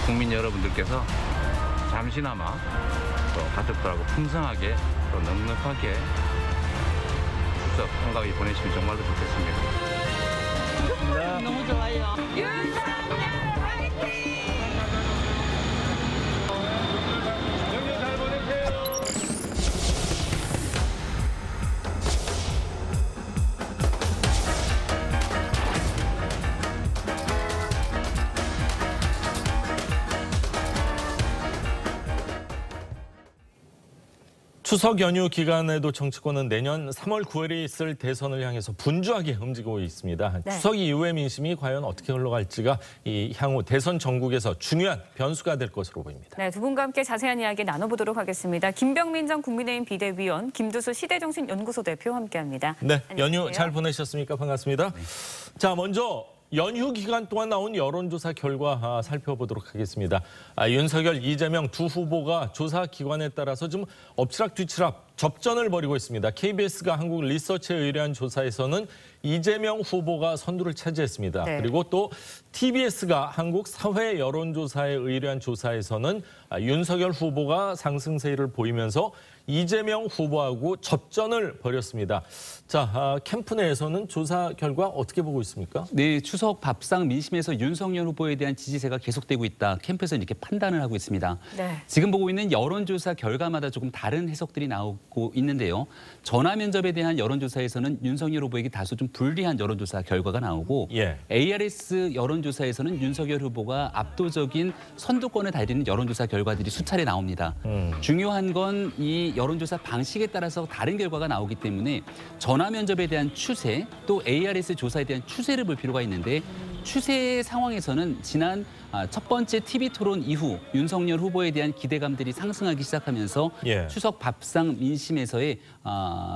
국민 여러분들께서 잠시나마 또 가족들하고 풍성하게 또 넉넉하게 추석 한가위 보내시면 정말로 좋겠습니다. 너무 좋아요. 윤석열 화이팅! 명절 잘 보내세요. 추석 연휴 기간에도 정치권은 내년 3월 9일에 있을 대선을 향해서 분주하게 움직이고 있습니다. 네. 추석 이후의 민심이 과연 어떻게 흘러갈지가 이 향후 대선 전국에서 중요한 변수가 될 것으로 보입니다. 네, 두 분과 함께 자세한 이야기 나눠보도록 하겠습니다. 김병민 전 국민의힘 비대위원, 김두수 시대정신연구소 대표 함께합니다. 네, 연휴 안녕하세요. 잘 보내셨습니까? 반갑습니다. 자, 먼저 연휴 기간 동안 나온 여론조사 결과 살펴보도록 하겠습니다. 윤석열, 이재명 두 후보가 조사 기관에 따라서 좀 엎치락뒤치락 접전을 벌이고 있습니다. KBS가 한국 리서치에 의뢰한 조사에서는 이재명 후보가 선두를 차지했습니다. 네. 그리고 또 TBS가 한국 사회 여론조사에 의뢰한 조사에서는 윤석열 후보가 상승세를 보이면서 이재명 후보하고 접전을 벌였습니다. 자, 캠프 내에서는 조사 결과 어떻게 보고 있습니까? 네, 추석 밥상 민심에서 윤석열 후보에 대한 지지세가 계속되고 있다. 캠프에서는 이렇게 판단을 하고 있습니다. 네. 지금 보고 있는 여론조사 결과마다 조금 다른 해석들이 나오고 있는데요. 전화 면접에 대한 여론조사에서는 윤석열 후보에게 다소 좀 불리한 여론조사 결과가 나오고 예. ARS 여론조사에서는 윤석열 후보가 압도적인 선두권을 달리는 여론조사 결과들이 수차례 나옵니다. 중요한 건 이 여론조사 방식에 따라서 다른 결과가 나오기 때문에 전화 면접에 대한 추세 또 ARS 조사에 대한 추세를 볼 필요가 있는데 추세 상황에서는 지난 첫 번째 TV 토론 이후 윤석열 후보에 대한 기대감들이 상승하기 시작하면서 예. 추석 밥상 민심에서의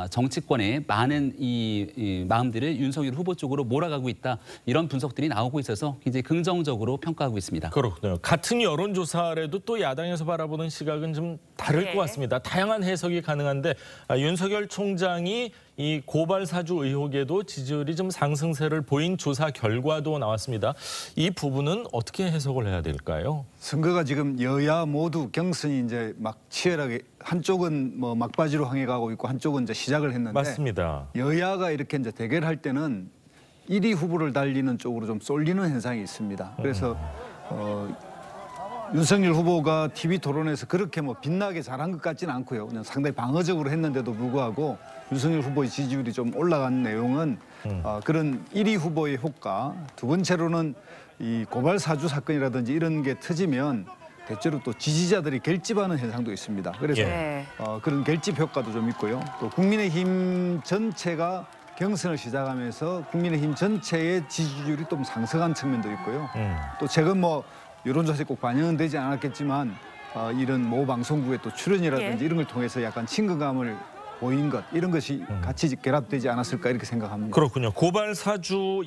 정치권의 많은 이 마음들을 윤석열 후보 쪽으로 몰아가고 있다. 이런 분석들이 나오고 있어서 굉장히 긍정적으로 평가하고 있습니다. 그렇군요. 같은 여론조사라도 또 야당에서 바라보는 시각은 좀 다를 네. 것 같습니다. 다양한 해석이 가능한데 윤석열 총장이 이 고발 사주 의혹에도 지지율이 좀 상승세를 보인 조사 결과도 나왔습니다. 이 부분은 어떻게 해석을 해야 될까요? 선거가 지금 여야 모두 경선이 이제 막 치열하게 한쪽은 뭐 막바지로 향해 가고 있고 한쪽은 이제 시작을 했는데 맞습니다. 여야가 이렇게 이제 대결할 때는 1위 후보를 달리는 쪽으로 좀 쏠리는 현상이 있습니다. 그래서 윤석열 후보가 TV 토론에서 그렇게 뭐 빛나게 잘한 것 같지는 않고요. 그냥 상당히 방어적으로 했는데도 불구하고 윤석열 후보의 지지율이 좀 올라간 내용은 그런 1위 후보의 효과, 두 번째로는 이 고발 사주 사건이라든지 이런 게 터지면 대체로 또 지지자들이 결집하는 현상도 있습니다. 그래서 예. 그런 결집 효과도 좀 있고요. 또 국민의힘 전체가 경선을 시작하면서 국민의힘 전체의 지지율이 좀 상승한 측면도 있고요. 또 최근 뭐 여론조사에 꼭 반영은 되지 않았겠지만 이런 모 방송국의 또 출연이라든지 예. 이런 걸 통해서 약간 친근감을 보인 것 이런 것이 같이 결합되지 않았을까 이렇게 생각합니다. 그렇군요. 고발 사주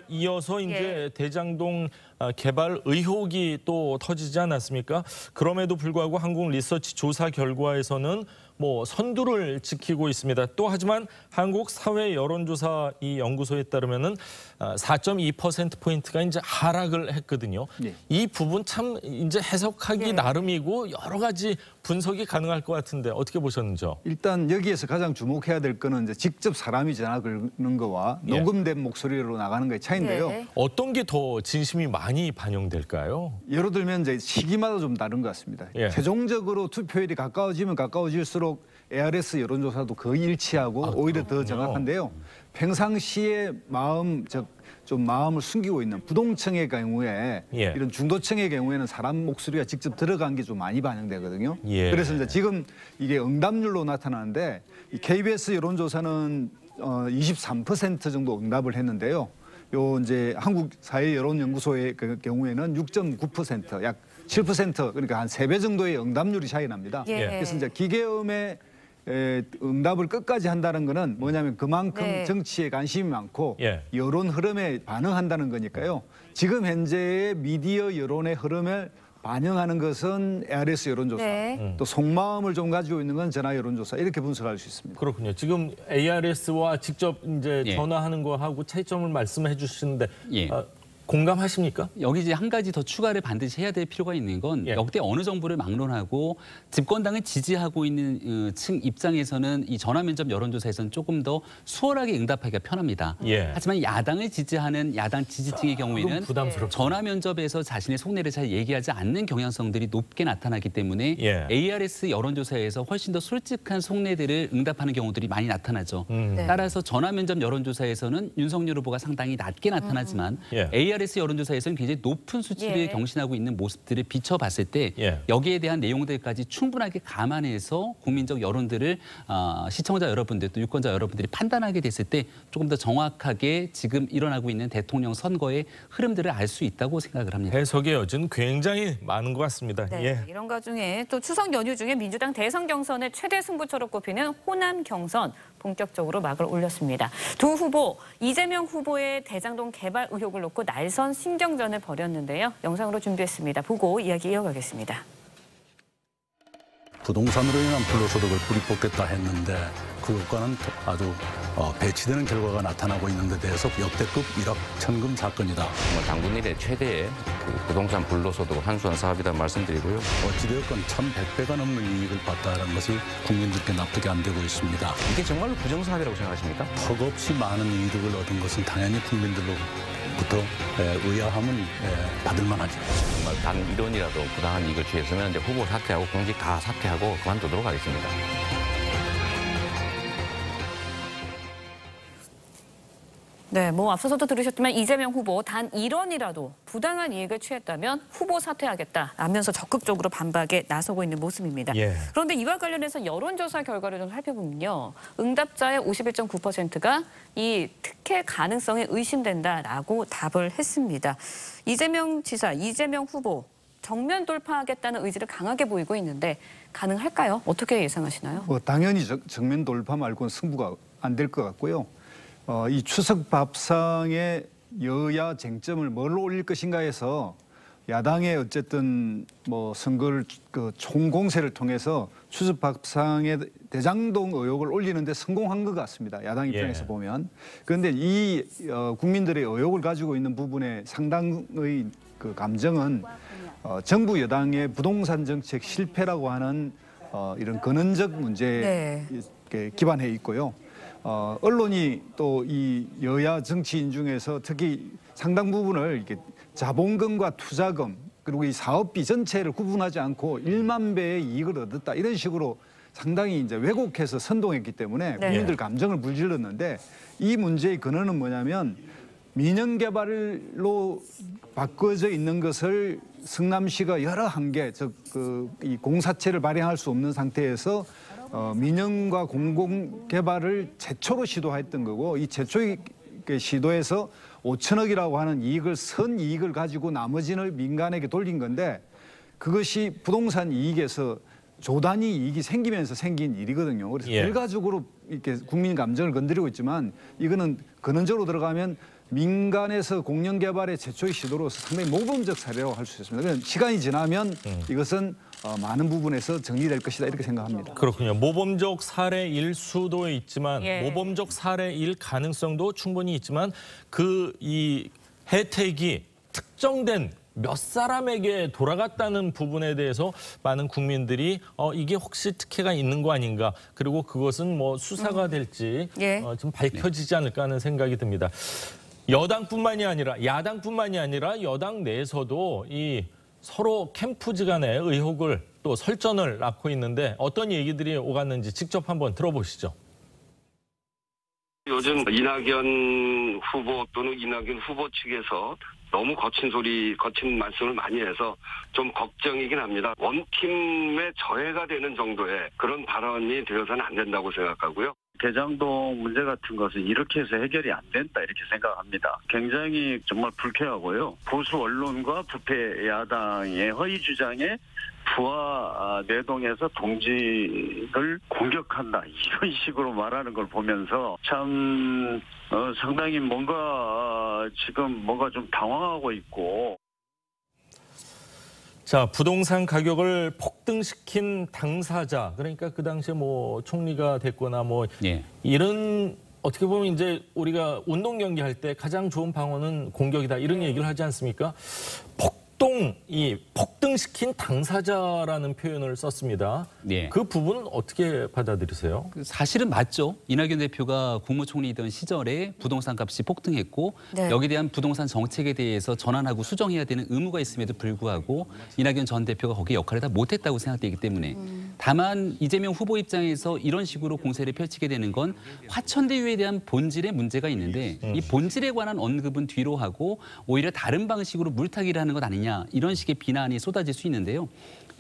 이어서 이제 예. 대장동 개발 의혹이 또 터지지 않았습니까? 그럼에도 불구하고 한국 리서치 조사 결과에서는 뭐 선두를 지키고 있습니다. 또 하지만 한국 사회 여론조사 이 연구소에 따르면은 4.2%포인트가 이제 하락을 했거든요. 네. 이 부분 참 이제 해석하기 예. 나름이고 여러 가지 분석이 가능할 것 같은데 어떻게 보셨는지요? 일단 여기에서 가장 주목해야 될 거는 이제 직접 사람이 전화 걸는 거와 예. 녹음된 목소리로 나가는 거의 차이인데요. 네. 어떤 게 더 진심이 많이 반영될까요? 예를 들면 이제 시기마다 좀 다른 것 같습니다. 예. 최종적으로 투표율이 가까워지면 가까워질수록 ARS 여론조사도 거의 일치하고 오히려 더 정확한데요. 평상시에 좀 마음을 숨기고 있는 부동층의 경우에 예. 이런 중도층의 경우에는 사람 목소리가 직접 들어간 게 좀 많이 반영되거든요. 예. 그래서 이제 지금 이게 응답률로 나타나는데 이 KBS 여론조사는 23% 정도 응답을 했는데요. 요 이제 한국 사회 여론 연구소의 그 경우에는 6.9%, 약 7% 그러니까 한 3배 정도의 응답률이 차이 납니다. 예. 그래서 이제 기계음의 응답을 끝까지 한다는 거는 뭐냐면 그만큼 네. 정치에 관심이 많고 예. 여론 흐름에 반응한다는 거니까요. 지금 현재의 미디어 여론의 흐름을 반영하는 것은 ARS 여론조사, 네. 또 속마음을 좀 가지고 있는 건 전화 여론조사 이렇게 분석할 수 있습니다. 그렇군요. 지금 ARS와 직접 이제 예. 전화하는 거하고 차이점을 말씀해 주시는데 예. 공감하십니까? 여기 이제 한 가지 더 추가를 반드시 해야 될 필요가 있는 건 예. 역대 어느 정부를 막론하고 집권당을 지지하고 있는 층 입장에서는 이 전화면접 여론조사에서는 조금 더 수월하게 응답하기가 편합니다. 예. 하지만 야당을 지지하는 야당 지지층의 경우에는 부담스럽죠. 전화면접에서 자신의 속내를 잘 얘기하지 않는 경향성들이 높게 나타나기 때문에 예. ARS 여론조사에서 훨씬 더 솔직한 속내들을 응답하는 경우들이 많이 나타나죠. 네. 따라서 전화면접 여론조사에서는 윤석열 후보가 상당히 낮게 나타나지만 예. ARS 여론조사에서는 굉장히 높은 수치를 예. 경신하고 있는 모습들을 비춰봤을 때 예. 여기에 대한 내용들까지 충분하게 감안해서 국민적 여론들을 시청자 여러분들 또 유권자 여러분들이 판단하게 됐을 때 조금 더 정확하게 지금 일어나고 있는 대통령 선거의 흐름들을 알 수 있다고 생각을 합니다. 해석의 여지는 굉장히 많은 것 같습니다. 네, 예. 이런 와중에 또 추석 연휴 중에 민주당 대선 경선의 최대 승부처로 꼽히는 호남 경선 본격적으로 막을 올렸습니다. 두 후보, 이재명 후보의 대장동 개발 의혹을 놓고 날선 신경전을 벌였는데요. 영상으로 준비했습니다. 보고 이야기 이어가겠습니다. 부동산으로 인한 불로소득을 뿌리 뽑겠다 했는데 그것과는 아주 배치되는 결과가 나타나고 있는 데 대해서 역대급 일확천금 사건이다. 당군 이래 최대의 부동산 불로소득을 환수한 사업이다 말씀드리고요. 어찌되었건 1,100배가 넘는 이익을 봤다는 것이 국민들께 납득이 안 되고 있습니다. 이게 정말로 부정사업이라고 생각하십니까? 턱없이 많은 이득을 얻은 것은 당연히 국민들로부터 의아함은 받을 만하죠. 정말 단 1원이라도 부당한 이익을 취했으면 이제 후보 사퇴하고 공직 다 사퇴하고 그만두도록 하겠습니다. 네, 뭐 앞서서도 들으셨지만 이재명 후보 단 1원이라도 부당한 이익을 취했다면 후보 사퇴하겠다라면서 적극적으로 반박에 나서고 있는 모습입니다. 예. 그런데 이와 관련해서 여론조사 결과를 좀 살펴보면요. 응답자의 51.9%가 이 특혜 가능성이 의심된다라고 답을 했습니다. 이재명 지사, 이재명 후보 정면 돌파하겠다는 의지를 강하게 보이고 있는데 가능할까요? 어떻게 예상하시나요? 당연히 정면 돌파 말고는 승부가 안 될 것 같고요. 이 추석 밥상의 여야 쟁점을 뭘로 올릴 것인가 해서 야당의 어쨌든 뭐 선거를 총공세를 통해서 추석 밥상의 대장동 의혹을 올리는데 성공한 것 같습니다. 야당 입장에서 예. 보면. 그런데 이 국민들의 의혹을 가지고 있는 부분에 상당의 그 감정은 정부 여당의 부동산 정책 실패라고 하는 이런 근원적 문제에 기반해 있고요. 언론이 또 이 여야 정치인 중에서 특히 상당 부분을 이렇게 자본금과 투자금 그리고 이 사업비 전체를 구분하지 않고 1만 배의 이익을 얻었다 이런 식으로 상당히 이제 왜곡해서 선동했기 때문에 국민들 감정을 불질렀는데 이 문제의 근원은 뭐냐면 민영 개발로 바꿔져 있는 것을 성남시가 여러 한계, 즉 이 공사채를 발행할 수 없는 상태에서 민영과 공공 개발을 최초로 시도했던 거고 이 최초의 시도에서 5천억이라고 하는 이익을 선 이익을 가지고 나머지는 민간에게 돌린 건데 그것이 부동산 이익에서 조 단위 이익이 생기면서 생긴 일이거든요. 그래서 결과적으로 이렇게 국민 감정을 건드리고 있지만 이거는 근원적으로 들어가면 민간에서 공영 개발의 최초의 시도로서 상당히 모범적 사례라고 할 수 있습니다. 그래서 시간이 지나면 이것은 많은 부분에서 정리될 것이다 이렇게 생각합니다. 그렇군요. 모범적 사례일 수도 있지만 예. 모범적 사례일 가능성도 충분히 있지만 이 혜택이 특정된 몇 사람에게 돌아갔다는 부분에 대해서 많은 국민들이 이게 혹시 특혜가 있는 거 아닌가 그리고 그것은 뭐 수사가 될지 좀 밝혀지지 않을까 하는 생각이 듭니다. 여당뿐만이 아니라 야당뿐만이 아니라 여당 내에서도 이 서로 캠프지 간의 의혹을 또 설전을 낳고 있는데 어떤 얘기들이 오갔는지 직접 한번 들어보시죠. 요즘 이낙연 후보 또는 이낙연 후보 측에서 너무 거친 말씀을 많이 해서 좀 걱정이긴 합니다. 원팀에 저해가 되는 정도의 그런 발언이 되어서는 안 된다고 생각하고요. 대장동 문제 같은 것은 이렇게 해서 해결이 안 된다 이렇게 생각합니다. 굉장히 정말 불쾌하고요. 보수 언론과 부패 야당의 허위 주장에 부하 내동해서 동지를 공격한다 이런 식으로 말하는 걸 보면서 참 상당히 지금 뭔가 좀 당황하고 있고. 자, 부동산 가격을 폭등시킨 당사자, 그러니까 그 당시에 뭐 총리가 됐거나 뭐 이런 어떻게 보면 이제 우리가 운동 경기 할 때 가장 좋은 방어는 공격이다 이런 얘기를 하지 않습니까? 폭등시킨 당사자라는 표현을 썼습니다. 네. 그 부분은 어떻게 받아들이세요? 사실은 맞죠. 이낙연 대표가 국무총리이던 시절에 부동산 값이 폭등했고 네. 여기에 대한 부동산 정책에 대해서 전환하고 수정해야 되는 의무가 있음에도 불구하고 이낙연 전 대표가 거기에 역할을 다 못했다고 생각되기 때문에 다만 이재명 후보 입장에서 이런 식으로 공세를 펼치게 되는 건 화천대유에 대한 본질의 문제가 있는데 이 본질에 관한 언급은 뒤로 하고 오히려 다른 방식으로 물타기를 하는 것 아니냐 이런 식의 비난이 쏟아질 수 있는데요.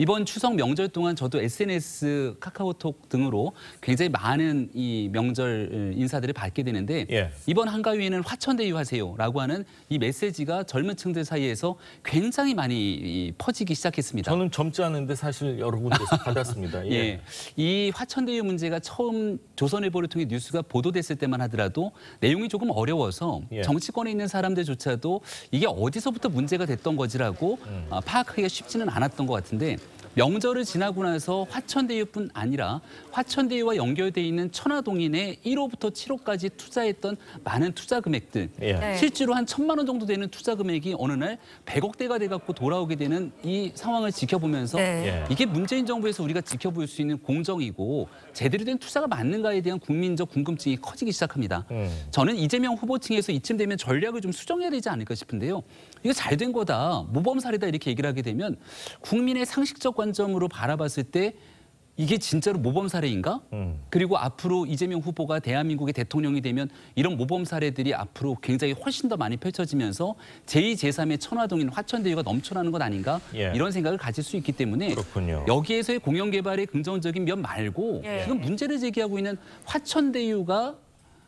이번 추석 명절 동안 저도 SNS, 카카오톡 등으로 굉장히 많은 이 명절 인사들을 받게 되는데 예. 이번 한가위에는 화천대유 하세요라고 하는 이 메시지가 젊은 층들 사이에서 굉장히 많이 퍼지기 시작했습니다. 저는 젊지 않은데 사실 여러 군데서 받았습니다. 예. 예. 이 화천대유 문제가 처음 조선일보를 통해 뉴스가 보도됐을 때만 하더라도 내용이 조금 어려워서 예. 정치권에 있는 사람들조차도 이게 어디서부터 문제가 됐던 거지라고 파악하기가 쉽지는 않았던 것 같은데 명절을 지나고 나서 화천대유뿐 아니라 화천대유와 연결돼 있는 천화동인에 1호부터 7호까지 투자했던 많은 투자 금액들 예. 네. 실제로 한 1,000만 원 정도 되는 투자 금액이 어느 날 100억대가 돼갖고 돌아오게 되는 이 상황을 지켜보면서 네. 예. 이게 문재인 정부에서 우리가 지켜볼 수 있는 공정이고 제대로 된 투자가 맞는가에 대한 국민적 궁금증이 커지기 시작합니다. 저는 이재명 후보 층에서 이쯤 되면 전략을 좀 수정해야 되지 않을까 싶은데요. 이거 잘 된 거다, 모범 사례다 이렇게 얘기를 하게 되면 국민의 상식적 관점으로 바라봤을 때 이게 진짜로 모범 사례인가? 그리고 앞으로 이재명 후보가 대한민국의 대통령이 되면 이런 모범 사례들이 앞으로 굉장히 훨씬 더 많이 펼쳐지면서 제2, 제3의 천화동인 화천대유가 넘쳐나는 것 아닌가? 예. 이런 생각을 가질 수 있기 때문에 그렇군요. 여기에서의 공영개발의 긍정적인 면 말고 예. 지금 문제를 제기하고 있는 화천대유가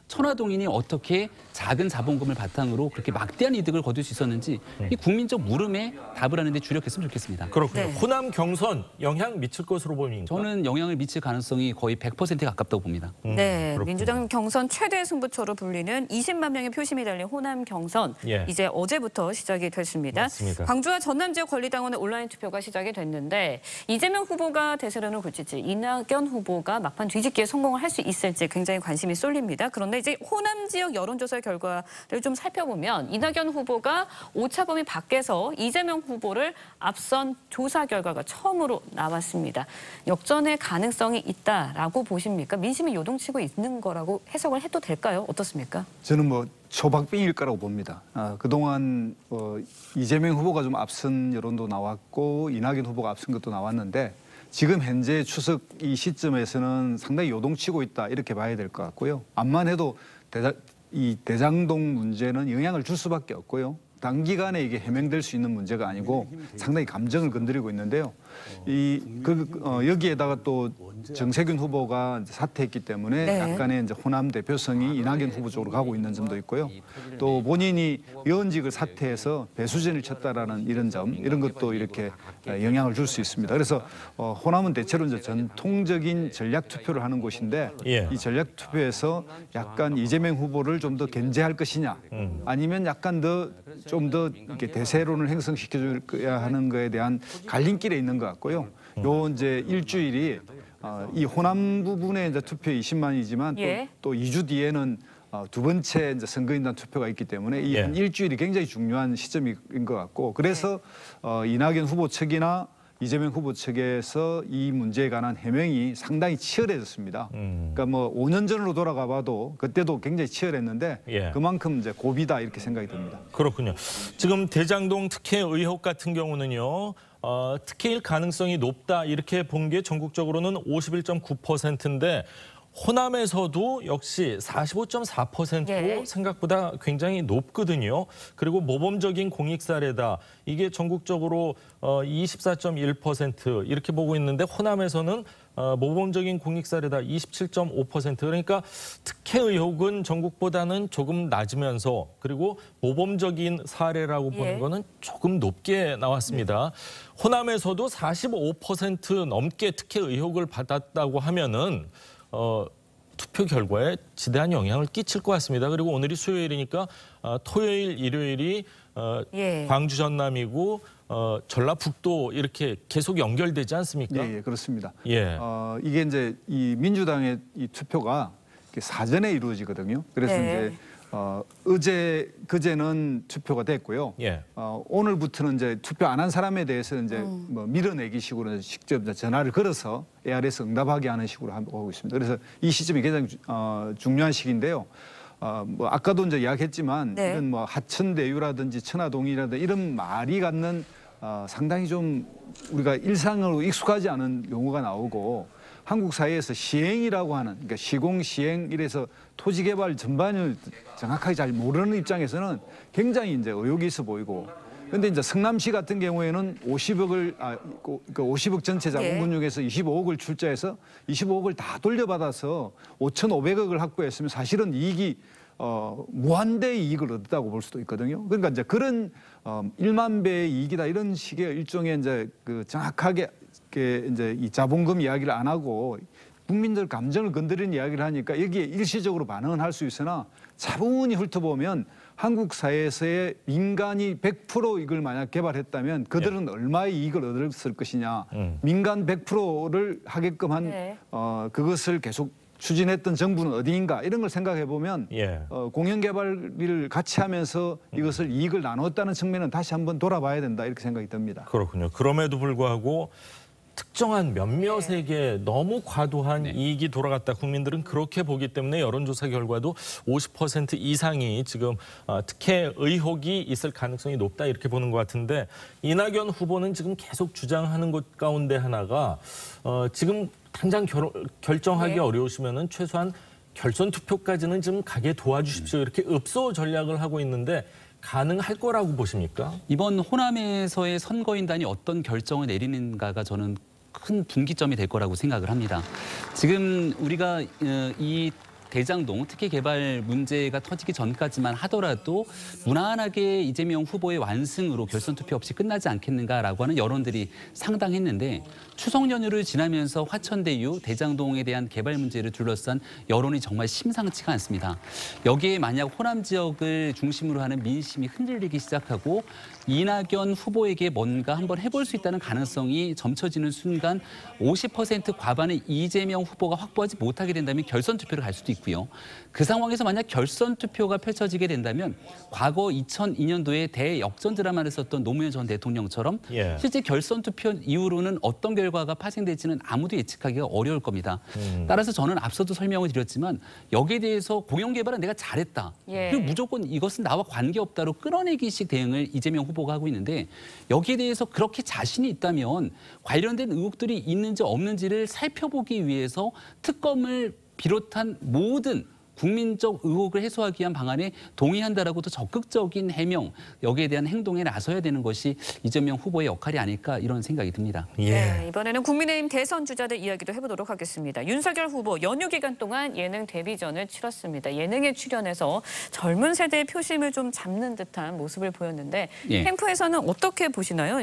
천화동인이 어떻게 작은 자본금을 바탕으로 그렇게 막대한 이득을 거둘 수 있었는지 이 국민적 물음에 답을 하는 데 주력했으면 좋겠습니다. 그렇군요. 네. 호남 경선 영향 미칠 것으로 보입니까? 저는 영향을 미칠 가능성이 거의 100%에 가깝다고 봅니다. 네, 그렇군요. 민주당 경선 최대 승부처로 불리는 20만 명의 표심이 달린 호남 경선 예. 이제 어제부터 시작이 됐습니다. 맞습니다. 광주와 전남 지역 권리당원의 온라인 투표가 시작이 됐는데 이재명 후보가 대세론을 굳힐지 이낙연 후보가 막판 뒤집기에 성공을 할 수 있을지 굉장히 관심이 쏠립니다. 그런데 이제 호남 지역 여론조사 결과를 좀 살펴보면 이낙연 후보가 오차 범위 밖에서 이재명 후보를 앞선 조사 결과가 처음으로 나왔습니다. 역전의 가능성이 있다라고 보십니까? 민심이 요동치고 있는 거라고 해석을 해도 될까요? 어떻습니까? 저는 뭐 초박빙일 거라고 봅니다. 그동안 이재명 후보가 좀 앞선 여론도 나왔고 이낙연 후보가 앞선 것도 나왔는데 지금 현재 추석 이 시점에서는 상당히 요동치고 있다 이렇게 봐야 될 것 같고요. 암만 해도 이 대장동 문제는 영향을 줄 수밖에 없고요. 단기간에 이게 해명될 수 있는 문제가 아니고 상당히 감정을 건드리고 있는데요. 여기에다가 또 정세균 후보가 사퇴했기 때문에 네. 약간의 이제 호남 대표성이 이낙연 후보 쪽으로 가고 있는 점도 있고요. 또 본인이 의원직을 사퇴해서 배수진을 쳤다라는 이런 것도 이렇게 영향을 줄 수 있습니다. 그래서 호남은 대체로 이제 전통적인 전략 투표를 하는 곳인데 예. 이 전략 투표에서 약간 이재명 후보를 좀 더 견제할 것이냐, 아니면 약간 좀 더 이렇게 대세론을 형성시켜줘야 하는 거에 대한 갈림길에 있는 것 같고요. 요 이제 일주일이 이 호남 부분에 이제 투표 20만이지만 예. 또 2주 뒤에는 두 번째 이제 선거인단 투표가 있기 때문에 이 예. 한 일주일이 굉장히 중요한 시점인 것 같고 그래서 이낙연 후보 측이나 이재명 후보 측에서 이 문제에 관한 해명이 상당히 치열해졌습니다. 그러니까 뭐 5년 전으로 돌아가 봐도 그때도 굉장히 치열했는데 예. 그만큼 이제 고비다 이렇게 생각이 듭니다. 그렇군요. 지금 대장동 특혜 의혹 같은 경우는요. 특혜일 가능성이 높다 이렇게 본 게 전국적으로는 51.9%인데 호남에서도 역시 45.4% 예. 생각보다 굉장히 높거든요. 그리고 모범적인 공익 사례다. 이게 전국적으로 24.1% 이렇게 보고 있는데 호남에서는 모범적인 공익 사례다 27.5%. 그러니까 특혜 의혹은 전국보다는 조금 낮으면서 그리고 모범적인 사례라고 보는 예. 거는 조금 높게 나왔습니다. 호남에서도 45% 넘게 특혜 의혹을 받았다고 하면은 투표 결과에 지대한 영향을 끼칠 것 같습니다. 그리고 오늘이 수요일이니까 토요일, 일요일이 예. 광주 전남이고 전라북도 이렇게 계속 연결되지 않습니까? 예, 그렇습니다. 예. 이게 이제 이 민주당의 이 투표가 사전에 이루어지거든요. 그래서 네. 이제 그제는 투표가 됐고요. 예. 오늘부터는 이제 투표 안 한 사람에 대해서 이제 뭐 밀어내기 식으로 직접 전화를 걸어서 ARS 응답하게 하는 식으로 하고 있습니다. 그래서 이 시점이 굉장히 중요한 시기인데요. 뭐 아까도 이제 이야기했지만 네. 이런 뭐 하천대유라든지 천화동이라든지 이런 말이 갖는 상당히 좀 우리가 일상으로 익숙하지 않은 용어가 나오고 한국 사회에서 시행이라고 하는 그러니까 시공 시행 이래서 토지 개발 전반을 정확하게 잘 모르는 입장에서는 굉장히 이제 의혹이 있어 보이고 그런데 이제 성남시 같은 경우에는 50억을 그 50억 전체 자본금 중에서 25억을 출자해서 25억을 다 돌려받아서 5,500억을 확보했으면 사실은 이익이 무한대의 이익을 얻었다고 볼 수도 있거든요. 그러니까 이제 그런 1만 배의 이익이다 이런 식의 일종의 이제 그 정확하게 이제 이 자본금 이야기를 안 하고 국민들 감정을 건드리는 이야기를 하니까 여기에 일시적으로 반응은 할 수 있으나 차분히 훑어보면 한국 사회에서의 민간이 100% 이걸 만약 개발했다면 그들은 얼마의 이익을 얻었을 것이냐. 민간 100%를 하게끔 한 그것을 계속 추진했던 정부는 어디인가 이런 걸 생각해 보면 공영개발을 같이 하면서 이것을 이익을 나눴다는 측면은 다시 한번 돌아봐야 된다 이렇게 생각이 듭니다. 그렇군요. 그럼에도 불구하고 특정한 몇몇에게 너무 과도한 이익이 돌아갔다. 국민들은 그렇게 보기 때문에 여론조사 결과도 50% 이상이 지금 특혜 의혹이 있을 가능성이 높다 이렇게 보는 것 같은데 이낙연 후보는 지금 계속 주장하는 것 가운데 하나가 지금 당장 결정하기 어려우시면은 최소한 결선 투표까지는 좀 가게 도와주십시오. 이렇게 읍소 전략을 하고 있는데 가능할 거라고 보십니까? 이번 호남에서의 선거인단이 어떤 결정을 내리는가가 저는 큰 분기점이 될 거라고 생각을 합니다. 지금 우리가 이 대장동 특혜 개발 문제가 터지기 전까지만 하더라도 무난하게 이재명 후보의 완승으로 결선 투표 없이 끝나지 않겠는가라고 하는 여론들이 상당했는데 추석 연휴를 지나면서 화천대유, 대장동에 대한 개발 문제를 둘러싼 여론이 정말 심상치가 않습니다. 여기에 만약 호남 지역을 중심으로 하는 민심이 흔들리기 시작하고 이낙연 후보에게 뭔가 한번 해볼 수 있다는 가능성이 점쳐지는 순간 50% 과반의 이재명 후보가 확보하지 못하게 된다면 결선 투표를 갈 수도 있고요. 그 상황에서 만약 결선 투표가 펼쳐지게 된다면 과거 2002년도에 대역전 드라마를 썼던 노무현 전 대통령처럼 실제 결선 투표 이후로는 어떤 결과가 파생될지는 아무도 예측하기가 어려울 겁니다. 따라서 저는 앞서도 설명을 드렸지만 여기에 대해서 공영개발은 내가 잘했다. 그리고 무조건 이것은 나와 관계없다로 끌어내기식 대응을 이재명 후보가 하고 있는데 여기에 대해서 그렇게 자신이 있다면 관련된 의혹들이 있는지 없는지를 살펴보기 위해서 특검을 비롯한 모든 국민적 의혹을 해소하기 위한 방안에 동의한다라고 더 적극적인 해명, 여기에 대한 행동에 나서야 되는 것이 이재명 후보의 역할이 아닐까 이런 생각이 듭니다. 네, 이번에는 국민의힘 대선 주자들 이야기도 해보도록 하겠습니다. 윤석열 후보 연휴 기간 동안 예능 데뷔전을 치렀습니다. 예능에 출연해서 젊은 세대의 표심을 좀 잡는 듯한 모습을 보였는데 캠프에서는 어떻게 보시나요?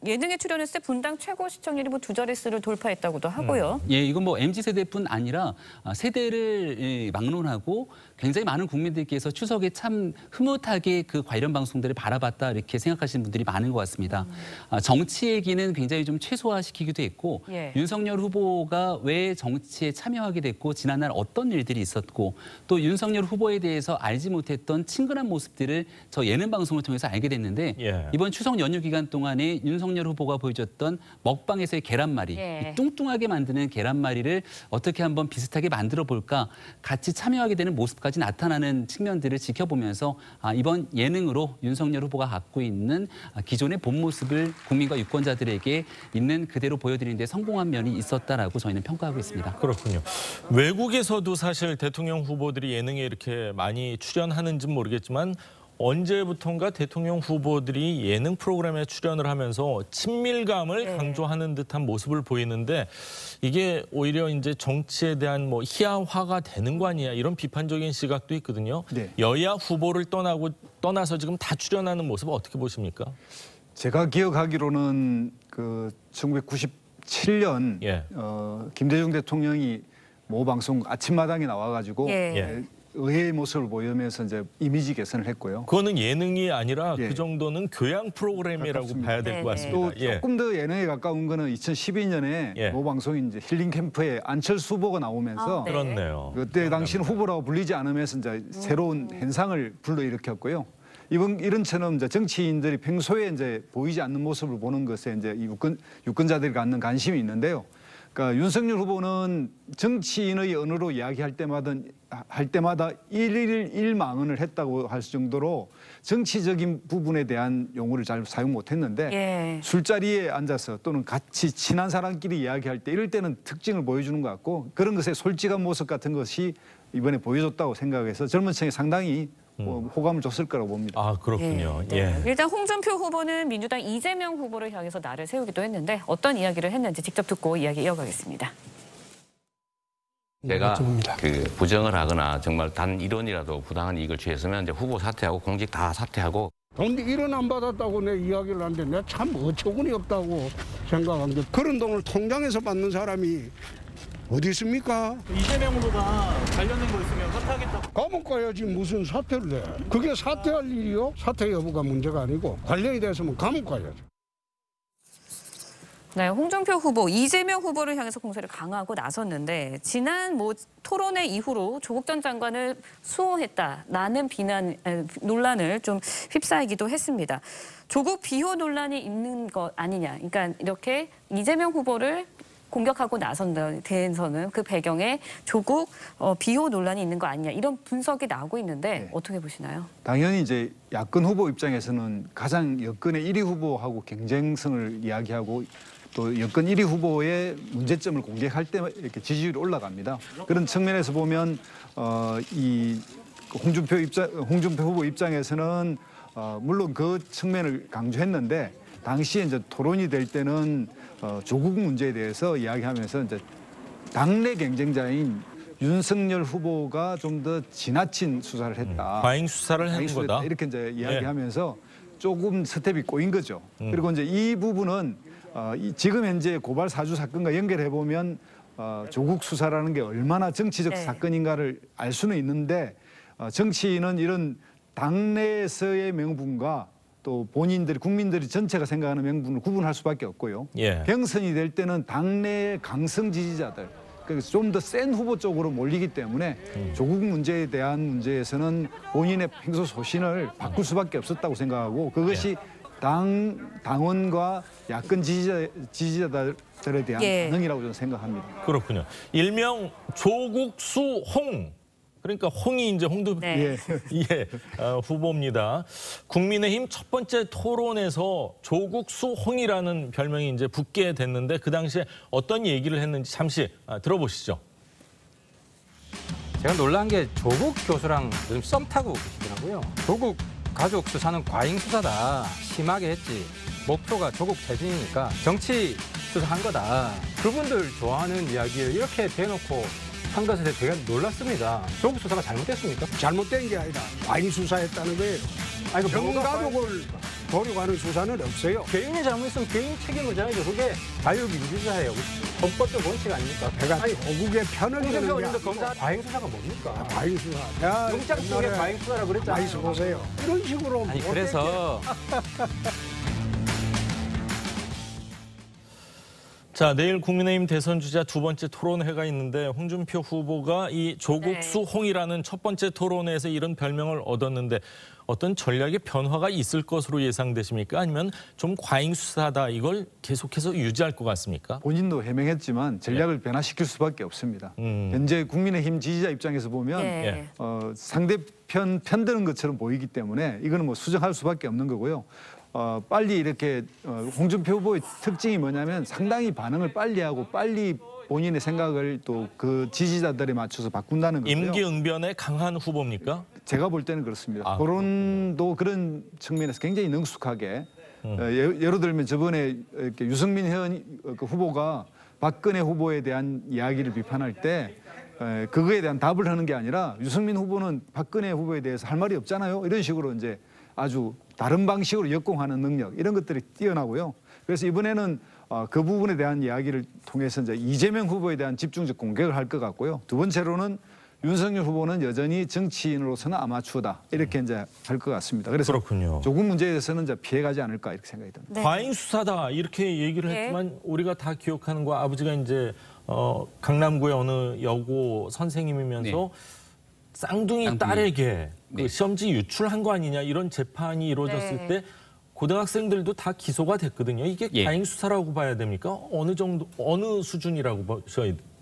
예능에 출연했을 때 분당 최고 시청률이 두 자릿수를 돌파했다고도 하고요. 이건 MZ세대뿐 아니라 세대를 막론하고 굉장히 많은 국민들께서 추석에 참 흐뭇하게 그 관련 방송들을 바라봤다 이렇게 생각하시는 분들이 많은 것 같습니다. 정치 얘기는 굉장히 좀 최소화시키기도 했고 윤석열 후보가 왜 정치에 참여하게 됐고 지난날 어떤 일들이 있었고 또 윤석열 후보에 대해서 알지 못했던 친근한 모습들을 저 예능 방송을 통해서 알게 됐는데 이번 추석 연휴 기간 동안에 윤석열 후보가 보여줬던 먹방에서의 계란말이, 이 뚱뚱하게 만드는 계란말이를 어떻게 한번 비슷하게 만들어 볼까 같이 참여하게 되는 모습까지 나타나는 측면들을 지켜보면서 이번 예능으로 윤석열 후보가 갖고 있는 기존의 본 모습을 국민과 유권자들에게 있는 그대로 보여드리는 데 성공한 면이 있었다라고 저희는 평가하고 있습니다. 그렇군요. 외국에서도 사실 대통령 후보들이 예능에 이렇게 많이 출연하는지는 모르겠지만 언제부턴가 대통령 후보들이 예능 프로그램에 출연을 하면서 친밀감을 강조하는 듯한 모습을 보이는데 이게 오히려 이제 정치에 대한 희화화가 되는 거 아니냐 이런 비판적인 시각도 있거든요. 여야 후보를 떠나서 지금 다 출연하는 모습을 어떻게 보십니까? 제가 기억하기로는 그 1997년 김대중 대통령이 모 방송 아침마당에 나와가지고 의외의 모습을 보이면서 이제 이미지 개선을 했고요. 그거는 예능이 아니라 예. 그 정도는 교양 프로그램이라고 가깝습니다. 봐야 될 것 네네. 같습니다. 또 조금 더 예능에 가까운 거는 2012년에 예. 모 방송인 이제 힐링 캠프에 안철수 후보가 나오면서 아, 네. 그렇네요. 그때 당시는 후보라고 불리지 않으면서 이제 새로운 현상을 불러일으켰고요. 이런처럼 이제 정치인들이 평소에 이제 보이지 않는 모습을 보는 것에 이제 이 유권자들이 갖는 관심이 있는데요. 그러니까 윤석열 후보는 정치인의 언어로 이야기할 때마다 일망언을 했다고 할 정도로 정치적인 부분에 대한 용어를 잘 사용 못했는데 예. 술자리에 앉아서 또는 같이 친한 사람끼리 이야기할 때 이럴 때는 특징을 보여주는 것 같고 그런 것의 솔직한 모습 같은 것이 이번에 보여줬다고 생각해서 젊은 층에 상당히 호감을 줬을 거라고 봅니다. 아 그렇군요. 네. 예. 일단 홍준표 후보는 민주당 이재명 후보를 향해서 날을 세우기도 했는데 어떤 이야기를 했는지 직접 듣고 이야기 이어가겠습니다. 제가 그 부정을 하거나 정말 단 1원이라도 부당한 이익을 취했으면 이제 후보 사퇴하고 공직 다 사퇴하고 돈 1원 안 받았다고 내 이야기를 하는데 내가 참 어처구니 없다고 생각한 게 그런 돈을 통장에서 받는 사람이 어디 있습니까? 이재명 후보가 관련된 거 있으면 사퇴하겠다고. 감옥 가야지 무슨 사퇴를 해. 그게 사퇴할 일이요? 사퇴 여부가 문제가 아니고 관련이 됐으면 감옥 가야죠. 네, 홍준표 후보, 이재명 후보를 향해서 공세를 강화하고 나섰는데 지난 토론회 이후로 조국 전 장관을 수호했다라는 논란을 좀 휩싸이기도 했습니다. 조국 비호 논란이 있는 것 아니냐. 그러니까 이렇게 이재명 후보를 공격하고 나선 데에서는 그 배경에 조국 비호 논란이 있는 거 아니냐 이런 분석이 나오고 있는데 네. 어떻게 보시나요? 당연히 이제 야권 후보 입장에서는 가장 여권의 1위 후보하고 경쟁성을 이야기하고 또 여권 1위 후보의 문제점을 공개할 때 이렇게 지지율이 올라갑니다. 그런 측면에서 보면 이 홍준표 후보 입장에서는 물론 그 측면을 강조했는데 당시에 이제 토론이 될 때는 조국 문제에 대해서 이야기하면서 이제 당내 경쟁자인 윤석열 후보가 좀 더 지나친 수사를 했다. 과잉 수사를 한 거다. 이렇게 이제 이야기하면서 조금 스텝이 꼬인 거죠. 그리고 이제 이 부분은 지금 현재 고발 사주 사건과 연결해 보면 조국 수사라는 게 얼마나 정치적 사건인가를 알 수는 있는데 정치인은 이런 당내에서의 명분과 또 본인들이 국민들이 전체가 생각하는 명분을 구분할 수밖에 없고요. 예. 경선이 될 때는 당내 강성 지지자들 그래서 좀 더 센 후보 쪽으로 몰리기 때문에 조국 문제에 대한 문제에서는 본인의 평소 소신을 바꿀 수밖에 없었다고 생각하고 그것이 당원과 야권 지지자들에 대한 반응이라고 저는 생각합니다. 그렇군요. 일명 조국수홍. 그러니까 홍이 이제 홍준표 네. 후보입니다. 국민의힘 첫 번째 토론에서 조국수홍이라는 별명이 이제 붙게 됐는데 그 당시에 어떤 얘기를 했는지 잠시 들어보시죠. 제가 놀란 게 조국 교수랑 요즘 썸 타고 계시더라고요. 조국 가족 수사는 과잉 수사다. 심하게 했지. 목표가 조국 퇴진이니까 정치 수사한 거다. 그분들 좋아하는 이야기를 이렇게 대놓고 한 것에 대해 제가 놀랐습니다. 조국 수사가 잘못됐습니까? 잘못된 게 아니라 과잉 수사했다는 거예요. 아니, 전 가족을 보려고 수사는 없어요. 개인이 잘못했으면 개인 책임을 져야죠. 그게 자유민주주의예요. 헌법적 원칙 아닙니까? 내가 호국의 편을 드는 게 홍준표 아니고 검사 과잉 수사가 뭡니까? 과잉 수사. 영장 쪽에 과잉 수사라 그랬잖아요. 많이 써보세요. 이런 식으로 아니 그래서 자, 내일 국민의힘 대선 주자 두 번째 토론회가 있는데 홍준표 후보가 이 조국수홍이라는 첫 번째 토론회에서 이런 별명을 얻었는데 어떤 전략의 변화가 있을 것으로 예상되십니까? 아니면 좀 과잉 수사다 이걸 계속해서 유지할 것 같습니까? 본인도 해명했지만 전략을 변화시킬 수밖에 없습니다. 현재 국민의힘 지지자 입장에서 보면 상대편 편드는 것처럼 보이기 때문에 이거는 뭐 수정할 수밖에 없는 거고요. 빨리 이렇게 홍준표 후보의 특징이 뭐냐면 상당히 반응을 빨리 하고 빨리 본인의 생각을 또 그 지지자들에 맞춰서 바꾼다는 거고요. 임기응변에 강한 후보입니까? 제가 볼 때는 그렇습니다. 토론도 그런 측면에서 굉장히 능숙하게 예를 들면 저번에 이렇게 유승민 후보가 박근혜 후보에 대한 이야기를 비판할 때 그거에 대한 답을 하는 게 아니라 유승민 후보는 박근혜 후보에 대해서 할 말이 없잖아요. 이런 식으로 이제 아주 다른 방식으로 역공하는 능력 이런 것들이 뛰어나고요. 그래서 이번에는 그 부분에 대한 이야기를 통해서 이제 이재명 후보에 대한 집중적 공격을 할 것 같고요. 두 번째로는 윤석열 후보는 여전히 정치인으로서는 아마추어다 이렇게 이제 할 것 같습니다. 그래서 그렇군요. 조국 문제에 대해서는 이제 피해가지 않을까 이렇게 생각이 듭니다. 네. 과잉 수사다 이렇게 얘기를 네. 했지만 우리가 다 기억하는 거 아버지가 이제 강남구의 어느 여고 선생님이면서 쌍둥이 딸에게 그 시험지 유출한 거 아니냐 이런 재판이 이루어졌을 네. 때 고등학생들도 다 기소가 됐거든요. 이게 과잉 수사라고 봐야 됩니까? 어느 정도 어느 수준이라고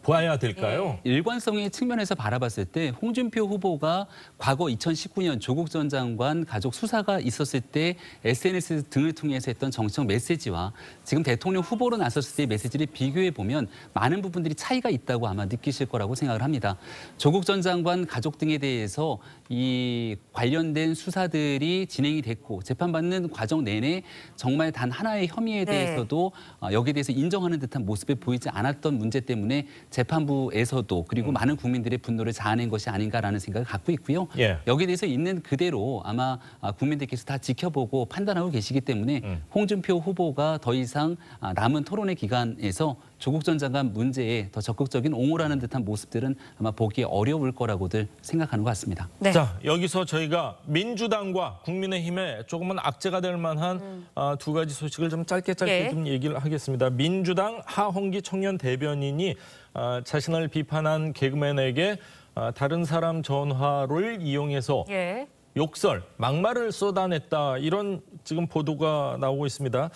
봐야 될까요? 일관성의 측면에서 바라봤을 때 홍준표 후보가 과거 2019년 조국 전 장관 가족 수사가 있었을 때 SNS 등을 통해서 했던 정치적 메시지와 지금 대통령 후보로 나섰을 때의 메시지를 비교해 보면 많은 부분들이 차이가 있다고 아마 느끼실 거라고 생각을 합니다. 조국 전 장관 가족 등에 대해서 이 관련된 수사들이 진행이 됐고 재판받는 과정 내내 정말 단 하나의 혐의에 대해서도 여기에 대해서 인정하는 듯한 모습을 보이지 않았던 문제 때문에 재판부에서도 그리고 많은 국민들의 분노를 자아낸 것이 아닌가라는 생각을 갖고 있고요. 여기에 대해서 있는 그대로 아마 국민들께서 다 지켜보고 판단하고 계시기 때문에 홍준표 후보가 더 이상 남은 토론회 기간에서 조국 전 장관 문제에 더 적극적인 옹호라는 듯한 모습들은 아마 보기 어려울 거라고들 생각하는 것 같습니다. 네. 자, 여기서 저희가 민주당과 국민의힘에 조금은 악재가 될 만한 두 가지 소식을 좀 짧게 좀 얘기를 하겠습니다. 민주당 하홍기 청년 대변인이 자신을 비판한 개그맨에게 다른 사람 전화를 이용해서 욕설, 막말을 쏟아냈다 이런 지금 보도가 나오고 있습니다.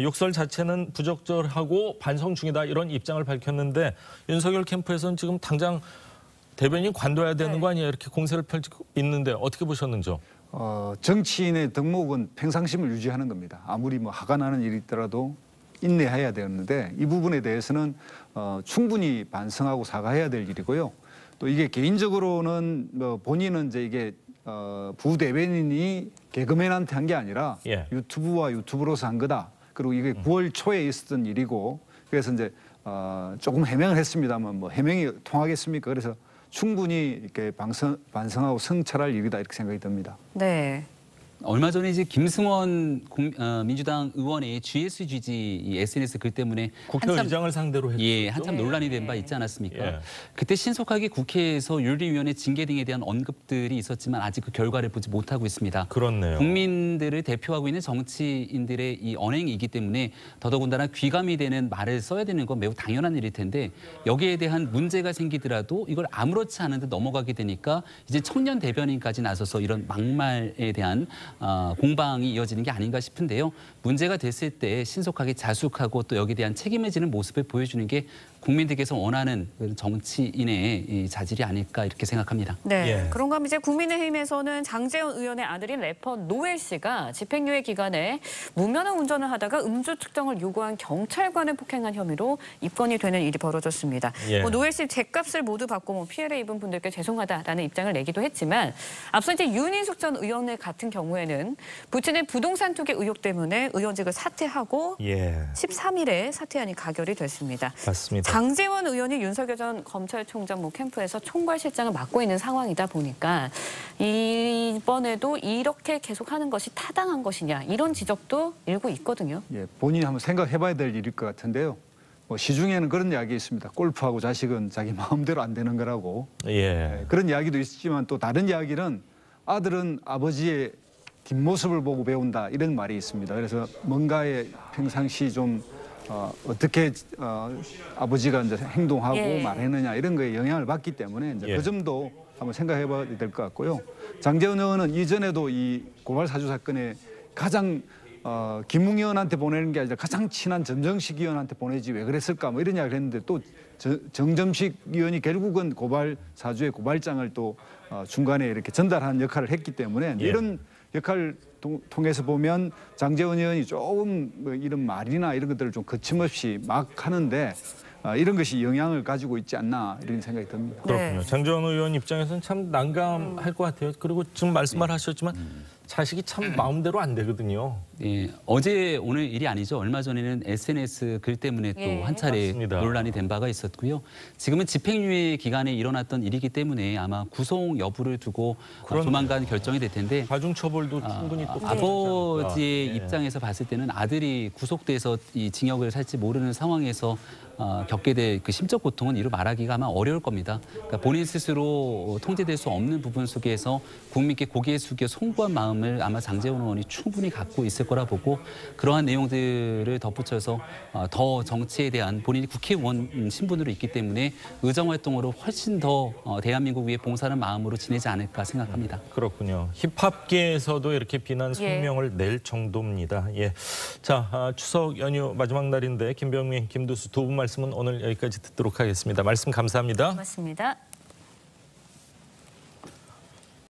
욕설 자체는 부적절하고 반성 중이다 이런 입장을 밝혔는데 윤석열 캠프에서는 지금 당장 대변인 관둬야 되는 거 아니에요? 이렇게 공세를 펼치고 있는데 어떻게 보셨는지요? 정치인의 덕목은 평상심을 유지하는 겁니다. 아무리 뭐 화가 나는 일이 있더라도 인내해야 되는데 이 부분에 대해서는 충분히 반성하고 사과해야 될 일이고요. 또 이게 개인적으로는 뭐 본인은 이제 이게 부대변인이 개그맨한테 한 게 아니라 유튜브와 유튜브로서 한 거다. 그리고 이게 9월 초에 있었던 일이고 그래서 이제 조금 해명을 했습니다만 뭐 해명이 통하겠습니까? 그래서 충분히 이렇게 반성하고 성찰할 일이다 이렇게 생각이 듭니다. 네. 얼마 전에 이제 김승원 민주당 의원의 GS 지지 이 SNS 글 때문에 국회의장을 상대로 했죠. 한참 논란이 된 바 있지 않았습니까? 그때 신속하게 국회에서 윤리위원회 징계 등에 대한 언급들이 있었지만 아직 그 결과를 보지 못하고 있습니다. 그렇네요. 국민들을 대표하고 있는 정치인들의 이 언행이기 때문에 더더군다나 귀감이 되는 말을 써야 되는 건 매우 당연한 일일 텐데 여기에 대한 문제가 생기더라도 이걸 아무렇지 않은 듯 넘어가게 되니까 이제 청년 대변인까지 나서서 이런 막말에 대한 공방이 이어지는 게 아닌가 싶은데요. 문제가 됐을 때 신속하게 자숙하고 또 여기에 대한 책임을 지는 모습을 보여주는 게 국민들께서 원하는 정치인의 자질이 아닐까 이렇게 생각합니다. 네. 그런가 하면 이제 국민의힘에서는 장제원 의원의 아들인 래퍼 노엘 씨가 집행유예 기간에 무면허 운전을 하다가 음주 측정을 요구한 경찰관을 폭행한 혐의로 입건이 되는 일이 벌어졌습니다. 노엘 씨 죗값을 모두 받고 피해를 입은 분들께 죄송하다라는 입장을 내기도 했지만 앞서 이제 윤인숙 전 의원 같은 경우에는 부친의 부동산 투기 의혹 때문에 의원직을 사퇴하고 13일에 사퇴안이 가결이 됐습니다. 맞습니다. 장제원 의원이 윤석열 전 검찰총장 캠프에서 총괄실장을 맡고 있는 상황이다 보니까 이번에도 이렇게 계속하는 것이 타당한 것이냐 이런 지적도 일고 있거든요. 본인이 한번 생각해봐야 될 일일 것 같은데요. 시중에는 그런 이야기 있습니다. 골프하고 자식은 자기 마음대로 안 되는 거라고. 그런 이야기도 있지만 또 다른 이야기는 아들은 아버지의 뒷모습을 보고 배운다 이런 말이 있습니다. 그래서 뭔가에 평상시 좀 어떻게 아버지가 이제 행동하고 말했느냐 이런 거에 영향을 받기 때문에 이제 그 점도 한번 생각해봐야 될 것 같고요. 장제원 의원은 이전에도 이 고발 사주 사건에 가장 김웅 의원한테 보내는 게 아니라 가장 친한 전정식 의원한테 보내지 왜 그랬을까 뭐 이런 이야기를 했는데 또 정점식 의원이 결국은 고발 사주의 고발장을 또 중간에 이렇게 전달하는 역할을 했기 때문에 이런 역할을 통해서 보면 장제원 의원이 조금 뭐 이런 말이나 이런 것들을 좀 거침없이 막 하는데 이런 것이 영향을 가지고 있지 않나 이런 생각이 듭니다. 그렇군요. 장제원 의원 입장에서는 참 난감할 것 같아요. 그리고 지금 말씀을 하셨지만 자식이 참 마음대로 안 되거든요. 어제 오늘 일이 아니죠. 얼마 전에는 SNS 글 때문에 또 한 차례 논란이 된 바가 있었고요. 지금은 집행유예 기간에 일어났던 일이기 때문에 아마 구속 여부를 두고 조만간 결정이 될 텐데 가중처벌도 충분히 또 아버지의 입장에서 봤을 때는 아들이 구속돼서 이 징역을 살지 모르는 상황에서 겪게 될 그 심적 고통은 이루 말하기가 아마 어려울 겁니다. 그러니까 본인 스스로 통제될 수 없는 부분 속에서 국민께 고개 숙여 송구한 마음을 아마 장제원 의원이 충분히 갖고 있을 거라 보고 그러한 내용들을 덧붙여서 더 정치에 대한 본인이 국회의원 신분으로 있기 때문에 의정활동으로 훨씬 더 대한민국 위해 봉사하는 마음으로 지내지 않을까 생각합니다. 그렇군요. 힙합계에서도 이렇게 비난 성명을 낼 정도입니다. 예. 자, 추석 연휴 마지막 날인데 김병민, 김두수 두 분 말씀은 오늘 여기까지 듣도록 하겠습니다. 말씀 감사합니다. 고맙습니다.